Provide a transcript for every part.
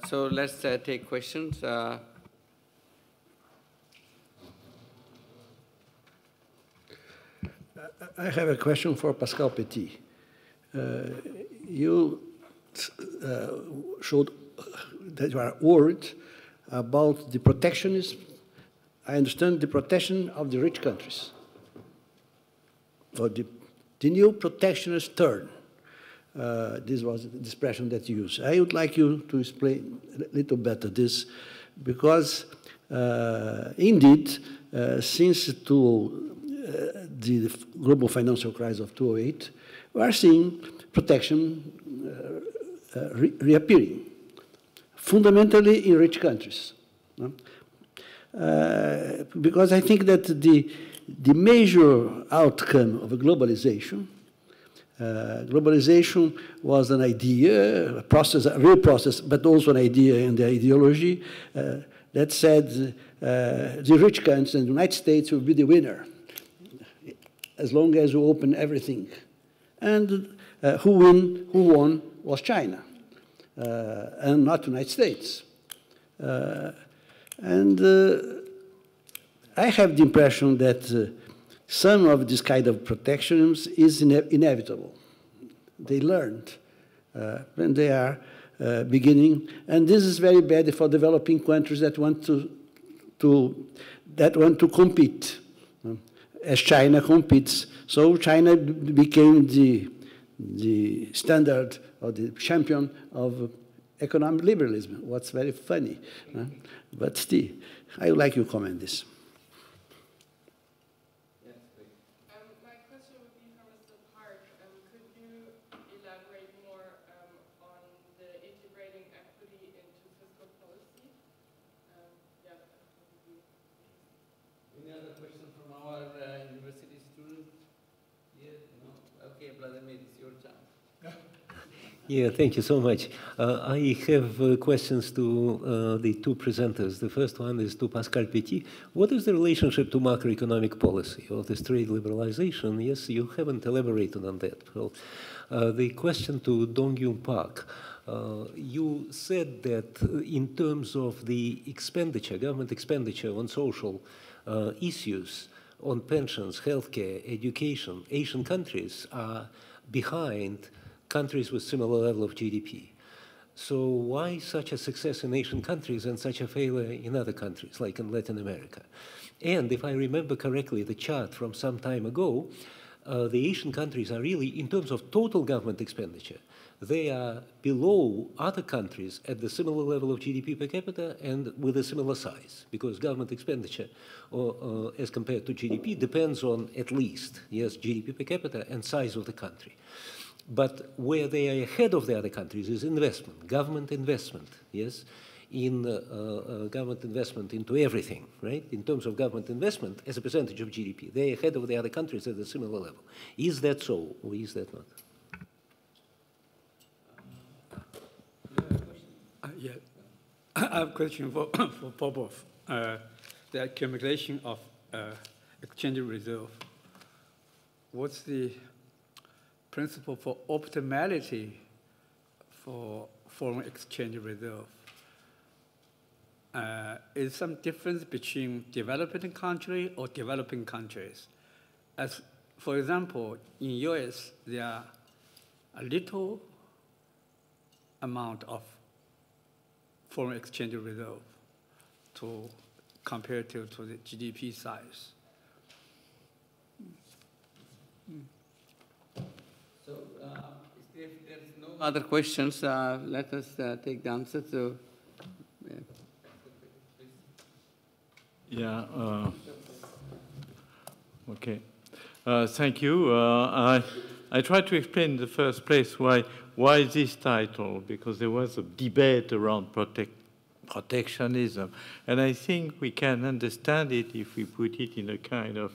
So let's take questions. I have a question for Pascal Petit. You showed that you are worried about the protectionism. I understand the protection of the rich countries, or the new protectionist turn. This was the expression that you used. I would like you to explain a little better this, because indeed, since the global financial crisis of 2008, we are seeing protection reappearing, fundamentally in rich countries. Because I think that the major outcome of globalization was an idea, a process, a real process, but also an idea in the ideology that said the rich countries and the United States will be the winner as long as we open everything. And who won was China, and not the United States. I have the impression that some of this kind of protectionism is inevitable. They learned when they are beginning, and this is very bad for developing countries that want to compete, as China competes. So China became the standard or the champion of economic liberalism. What's very funny, but still, I would like you to comment this. Yeah, thank you so much. I have questions to the two presenters. The first one is to Pascal Petit. What is the relationship to macroeconomic policy of this trade liberalization? Yes, you haven't elaborated on that. Well, the question to Dong-Yoon Park. You said that in terms of the expenditure, government expenditure on social issues, on pensions, healthcare, education, Asian countries are behind countries with similar level of GDP. So why such a success in Asian countries and such a failure in other countries, like in Latin America? And if I remember correctly, the chart from some time ago, the Asian countries are really, in terms of total government expenditure, they are below other countries at the similar level of GDP per capita and with a similar size, because government expenditure, as compared to GDP, depends on at least, yes, GDP per capita and size of the country. But where they are ahead of the other countries is investment, government investment, yes, in government investment into everything, right? In terms of government investment as a percentage of GDP, they're ahead of the other countries at a similar level. Is that so, or is that not? Yeah, I have a question for Popov. The accumulation of exchange reserve. What's the principle for optimality for foreign exchange reserve? Is some difference between developing country or developing countries? As, for example, in US, there are a little amount of foreign exchange reserve to compare to the GDP size. So if there's no other questions, let us take the answer to. Yeah. Okay. Thank you. I tried to explain in the first place why this title, because there was a debate around protectionism, and I think we can understand it if we put it in a kind of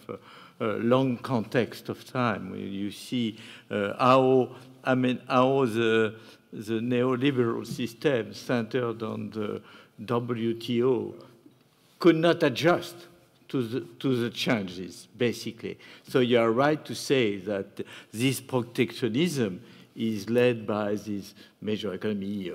long context of time, where you see how the neoliberal system centered on the WTO could not adjust to the changes, basically. So you are right to say that this protectionism is led by these major economy,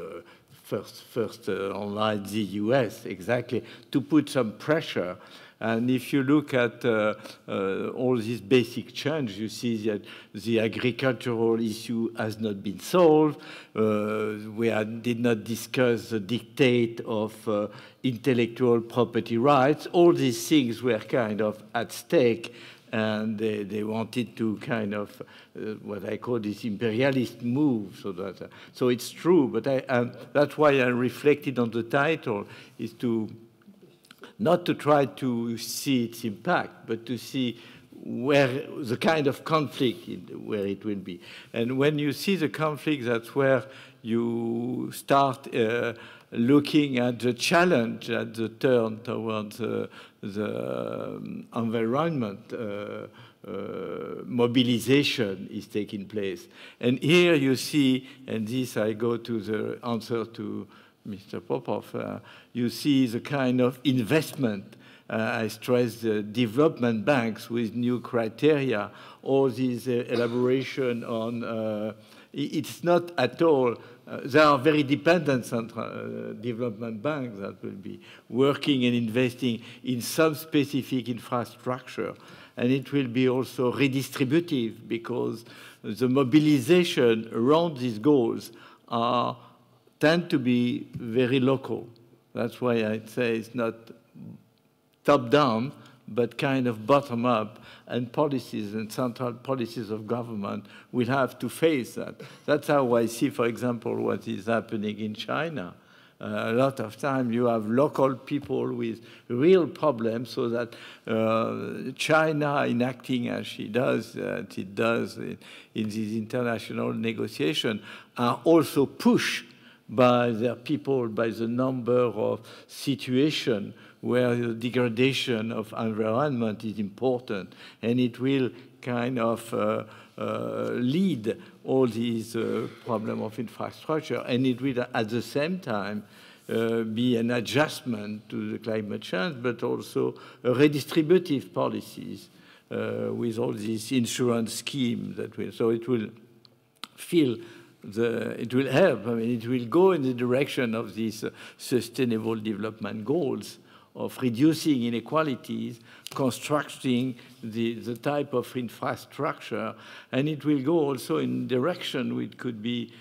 first online the US, exactly, to put some pressure. And if you look at all these basic change, you see that the agricultural issue has not been solved. We did not discuss the dictate of intellectual property rights. All these things were kind of at stake, and they wanted to kind of what I call this imperialist move. So it's true, but that's why I reflected on the title, is to not to try to see its impact, but to see where the kind of conflict where it will be. And when you see the conflict, that's where you start looking at the challenge, at the turn towards the environment. Mobilization is taking place. And here you see, and this I go to the answer to Mr. Popov, you see the kind of investment. I stress the development banks with new criteria, all these elaboration on, it's not at all, they are very dependent on development banks that will be working and investing in some specific infrastructure. And it will be also redistributive, because the mobilization around these goals tend to be very local. That's why I'd say it's not top-down, but kind of bottom-up, and policies and central policies of government will have to face that. That's how I see, for example, what is happening in China. A lot of time you have local people with real problems, so that China, enacting as it does in these international negotiations, are also pushed by their people, by the number of situations where the degradation of environment is important, and it will kind of lead all these problems of infrastructure, and it will at the same time be an adjustment to the climate change, but also a redistributive policies with all these insurance schemes that will. So it will feel it will help. I mean, it will go in the direction of these sustainable development goals of reducing inequalities, constructing the type of infrastructure, and it will go also in direction which could be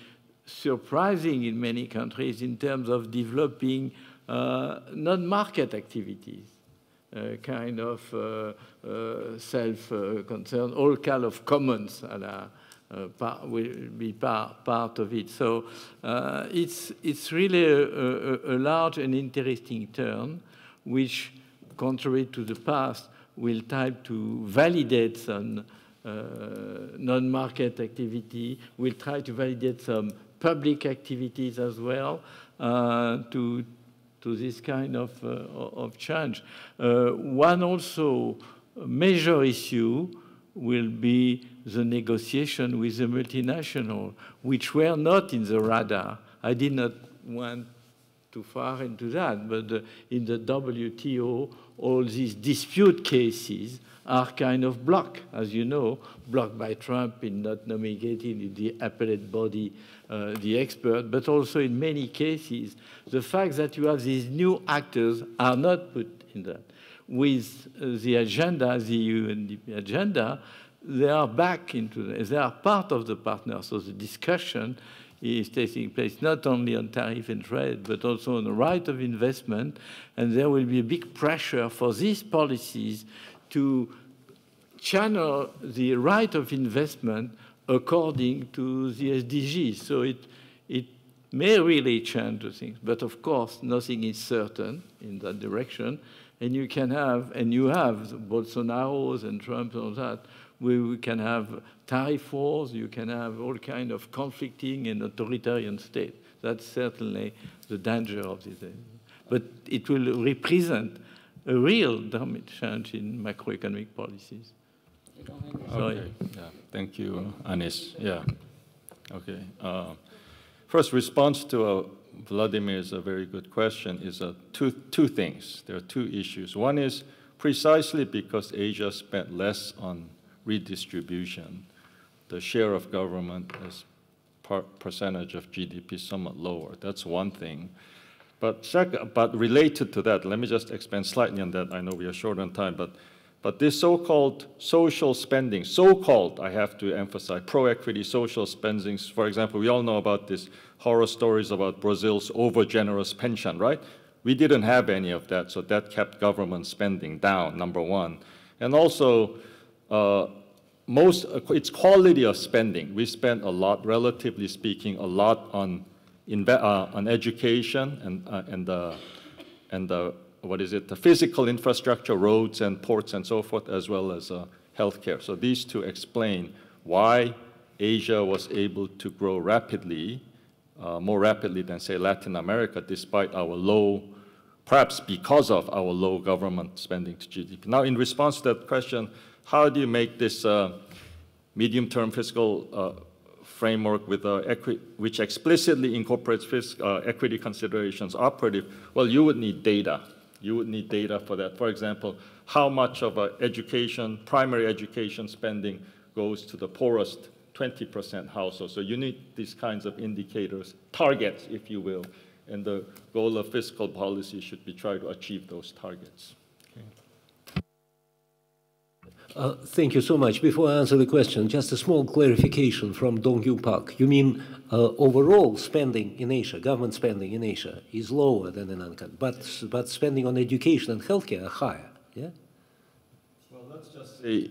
surprising in many countries in terms of developing non-market activities, kind of self-concern, all kind of commons will be part of it. So it's really a large and interesting turn, which, contrary to the past, will try to validate some non-market activity, will try to validate some public activities as well to this kind of change. One also major issue will be the negotiation with the multinational, which were not in the radar. I did not want too far into that, but in the WTO, all these dispute cases are kind of blocked, as you know, blocked by Trump in not nominating the appellate body, the expert, but also in many cases, the fact that you have these new actors are not put in that. With the agenda, the UN agenda, they are back into they are part of the partner. So the discussion is taking place not only on tariff and trade, but also on the right of investment. And there will be a big pressure for these policies to channel the right of investment according to the SDGs. So it may really change the things. But of course, nothing is certain in that direction. And you can have, and you have Bolsonaro's and Trump and all that, we can have tariff wars, you can have all kind of conflicting and authoritarian state. That's certainly the danger of this. But it will represent a real change in macroeconomic policies. Sorry. Okay. Yeah. Thank you, Anis. Yeah. Okay. First response to Vladimir's a very good question is two things. There are two issues. One is precisely because Asia spent less on redistribution, the share of government as percentage of GDP somewhat lower. That's one thing. But related to that, let me just expand slightly on that. I know we are short on time, but this so-called social spending, so-called, I have to emphasize, pro-equity social spending, for example, we all know about this horror stories about Brazil's over-generous pension, right? We didn't have any of that, so that kept government spending down, number one. And also, it's quality of spending. We spent a lot, relatively speaking, a lot on education and what is it, the physical infrastructure, roads and ports and so forth, as well as healthcare. So these two explain why Asia was able to grow rapidly, more rapidly than, say, Latin America, despite our low, perhaps because of our low government spending to GDP. Now, in response to that question, how do you make this medium-term fiscal framework with which explicitly incorporates equity considerations operative? Well, you would need data. You would need data for that. For example, how much of education, primary education spending goes to the poorest 20% household. So you need these kinds of indicators, targets, if you will, and the goal of fiscal policy should be try to achieve those targets. Thank you so much. Before I answer the question, just a small clarification from Dong-Yu Park. You mean overall spending in Asia, government spending in Asia, is lower than in other countries, but spending on education and healthcare are higher, yeah? Well, let's just say,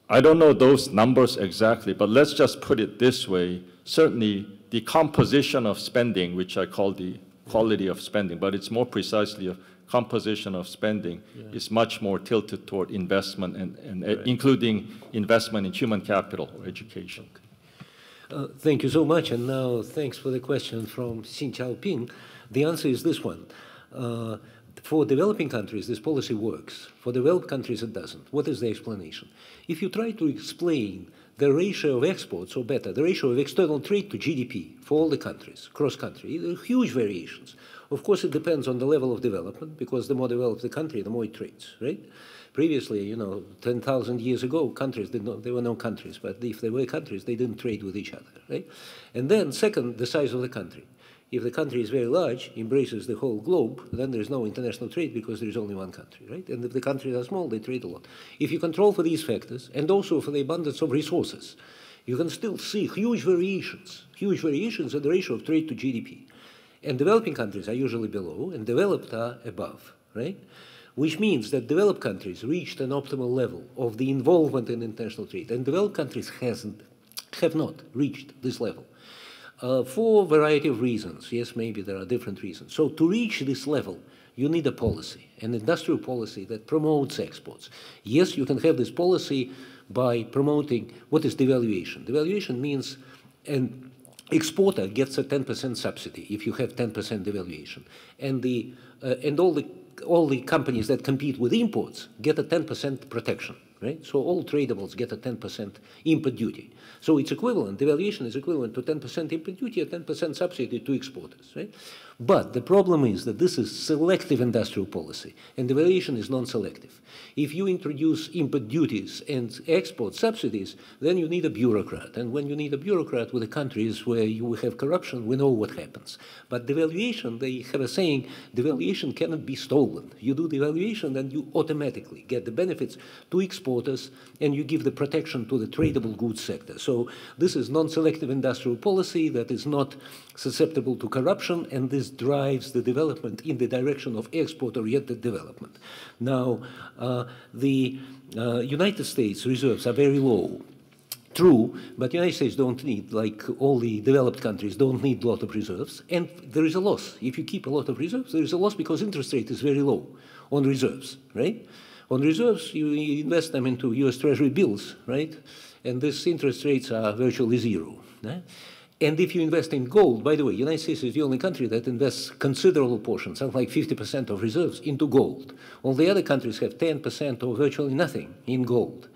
I don't know those numbers exactly, but let's just put it this way. Certainly, the composition of spending, which I call the quality of spending, but it's more precisely a composition of spending, is much more tilted toward investment and including investment in human capital or education. Thank you so much. And now, thanks for the question from Xin Chaoping. The answer is this one. For developing countries, this policy works. For developed countries, it doesn't. What is the explanation? If you try to explain the ratio of exports, or better, the ratio of external trade to GDP for all the countries, cross-country, there are huge variations. Of course, it depends on the level of development, because the more developed the country, the more it trades, right? Previously, 10,000 years ago, countries there were no countries, but if there were countries, they didn't trade with each other, right? And then, second, the size of the country. If the country is very large, embraces the whole globe, then there is no international trade because there is only one country, right? And if the countries are small, they trade a lot. If you control for these factors, and also for the abundance of resources, you can still see huge variations in the ratio of trade to GDP. And developing countries are usually below, and developed are above, right? Which means that developed countries reached an optimal level of the involvement in international trade, and developed countries have not reached this level. For a variety of reasons. Yes, maybe there are different reasons. So to reach this level, you need a policy, an industrial policy that promotes exports. Yes, you can have this policy by promoting what is devaluation. Devaluation means an exporter gets a 10% subsidy if you have 10% devaluation. And all the companies that compete with imports get a 10% protection, right? So all tradables get a 10% input duty. So it's equivalent, devaluation is equivalent to 10% input duty, a 10% subsidy to exporters, right? But the problem is that this is selective industrial policy, and devaluation is non-selective. If you introduce input duties and export subsidies, then you need a bureaucrat. And when you need a bureaucrat with the countries where you have corruption, we know what happens. But devaluation, they have a saying, devaluation cannot be stolen. You do devaluation, and you automatically get the benefits to exporters, and you give the protection to the tradable goods sector. So this is non-selective industrial policy that is not susceptible to corruption, and this drives the development in the direction of export-oriented development. Now, the United States reserves are very low. True, but the United States don't need, like all the developed countries, don't need a lot of reserves, and there is a loss. If you keep a lot of reserves, there is a loss because interest rate is very low on reserves, right? On reserves, you invest them into US Treasury bills, right? And these interest rates are virtually zero. Right? And if you invest in gold, by the way, the United States is the only country that invests considerable portions, something like 50% of reserves, into gold. All the other countries have 10% or virtually nothing in gold.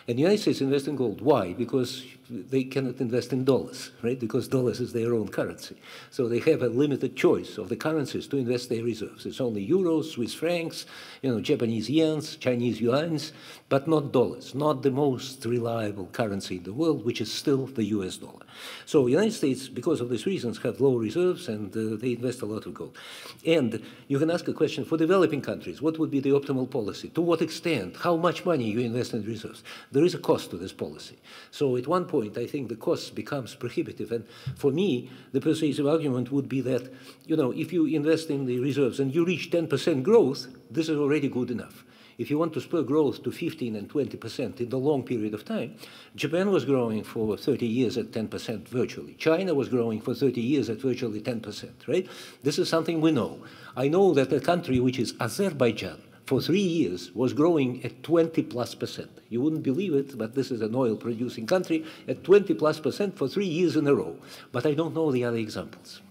And the United States invests in gold. Why? Because they cannot invest in dollars, right? Because dollars is their own currency. So they have a limited choice of the currencies to invest their reserves. It's only euros, Swiss francs, Japanese yens, Chinese yuans, but not dollars, not the most reliable currency in the world, which is still the US dollar. So the United States, because of these reasons, have low reserves, and they invest a lot of gold. And you can ask a question, for developing countries, what would be the optimal policy? To what extent? How much money you invest in reserves? There is a cost to this policy. So at one point, I think the cost becomes prohibitive. And for me, the persuasive argument would be that, if you invest in the reserves and you reach 10% growth, this is already good enough. If you want to spur growth to 15 and 20% in the long period of time, Japan was growing for 30 years at 10% virtually. China was growing for 30 years at virtually 10%, right? This is something we know. I know that a country which is Azerbaijan for 3 years was growing at 20+%. You wouldn't believe it, but this is an oil-producing country at 20+% for 3 years in a row. But I don't know the other examples.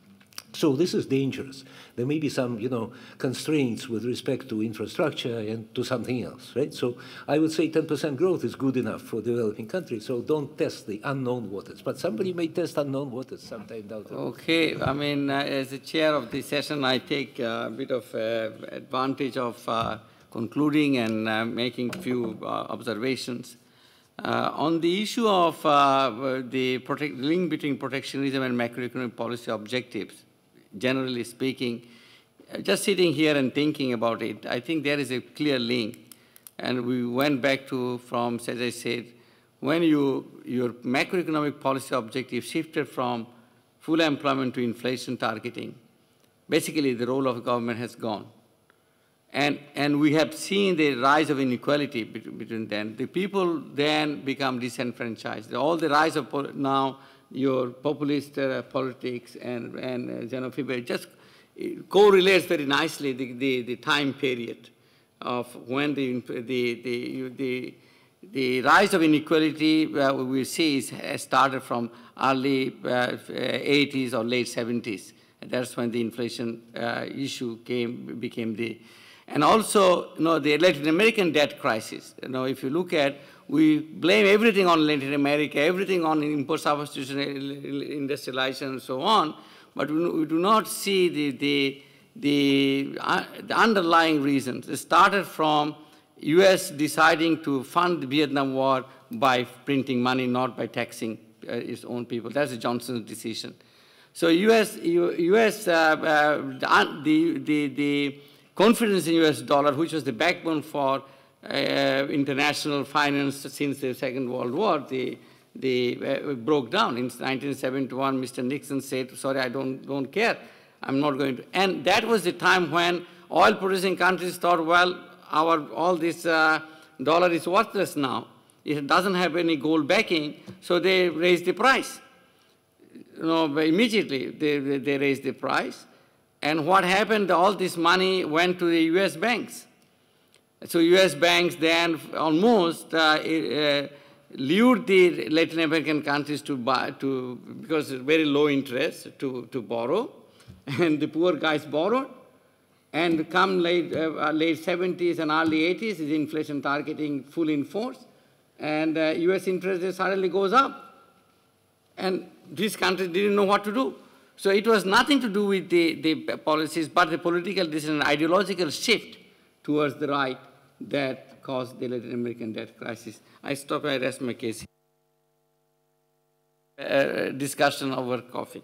So this is dangerous. There may be some, constraints with respect to infrastructure and to something else, right? So I would say 10% growth is good enough for developing countries, so don't test the unknown waters. But somebody may test unknown waters sometime down the road. Okay, I mean, as the chair of the session, I take a bit of advantage of concluding and making a few observations. On the issue of the link between protectionism and macroeconomic policy objectives, generally speaking, just sitting here and thinking about it, I think there is a clear link. And we went back to, as I said, when your macroeconomic policy objective shifted from full employment to inflation targeting, basically the role of government has gone. And we have seen the rise of inequality between them. The people then become disenfranchised. All the rise of now, your populist politics and xenophobia just correlates very nicely the time period of when the rise of inequality we see has started from early 80s or late 70s. And that's when the inflation issue became the. And also, the Latin American debt crisis. If you look at, we blame everything on Latin America, everything on import substitution, industrialization, and so on, but we do not see the underlying reasons. It started from U.S. deciding to fund the Vietnam War by printing money, not by taxing its own people. That's Johnson's decision. So the confidence in U.S. dollar, which was the backbone for international finance since the Second World War, broke down. In 1971, Mr. Nixon said, sorry, I don't care. I'm not going to. And that was the time when oil-producing countries thought, well, all this dollar is worthless now. It doesn't have any gold backing, so they raised the price. Immediately they raised the price. And what happened, all this money went to the U.S. banks. So U.S. banks then almost lured the Latin American countries because it's very low interest, to borrow. And the poor guys borrowed. And come late 70s and early 80s, is inflation targeting full in force. And U.S. interest rate suddenly goes up. And these countries didn't know what to do. So it was nothing to do with the policies, but the political decision, ideological shift towards the right that caused the Latin American debt crisis. I stop, I rest my case. Discussion over coffee.